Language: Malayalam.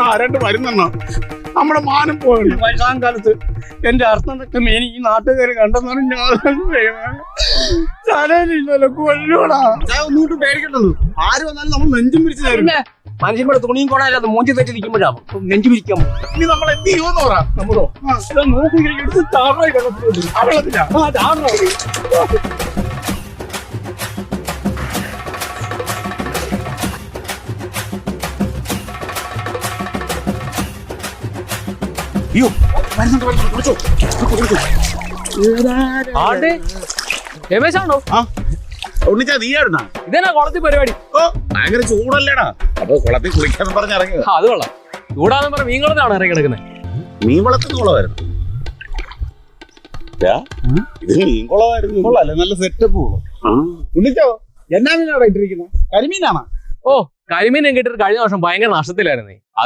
ആരാണ്ട് വരുന്നെണ്ണോ നമ്മുടെ മാനം പോകണം. വയസ്സാം കാലത്ത് എന്റെ അർത്ഥം മീൻ ഈ നാട്ടുകാർ കണ്ടെന്നാണ് ഞാനില്ലല്ലോ കൊല്ലൂടാ. ഒന്നുകൂട്ടും പേടിക്കണ്ടല്ലോ, ആര് വന്നാലും നമ്മൾ നെഞ്ചും പിരിച്ചു തരും. മനുഷ്യന്മാരുടെ തുണിയും കൊണ്ടാലും മൂഞ്ചി തെറ്റി നിൽക്കുമ്പോഴാണ് നെഞ്ചു പിരിക്കാൻ. ഇനി നമ്മൾ എന്ത് ചെയ്യുമെന്ന് പറ. നമ്മളോ നോക്കി എടുത്ത് ചാറായി വെള്ളത്തിലാ. അയ്യോ രമേശാണോ? ഉണ്ണിച്ചാ നീയായിരുന്നാ? ഇതെന്നാ കുളത്തിൽ പരിപാടി? ഓ ഭയങ്കര ചൂടല്ലേടാ, അപ്പൊ കുളത്തിൽ കുളിക്കാന്ന് പറഞ്ഞിറങ്ങിയത്. അത് കൊള്ളാം. ചൂടാന്ന് പറഞ്ഞ മീൻ കുളത്താണ് ഇറങ്ങി കിടക്കുന്നത്. മീൻ വളർത്തുന്ന കുളമായിരുന്നു ഇത്. മീൻ കുളമായിരുന്നു. കൊള്ളാല്ലേ, നല്ല സെറ്റപ്പ് കുളം. ഉണ്ണിച്ചോ എന്നാ മീനാണ് ഇട്ടിരിക്കുന്നത്? കരിമീനാണോ? ഓ കരിമീൻ കിട്ടിട്ട് കഴിഞ്ഞ വർഷം ഭയങ്കര നഷ്ടത്തിലായിരുന്നേ. അത്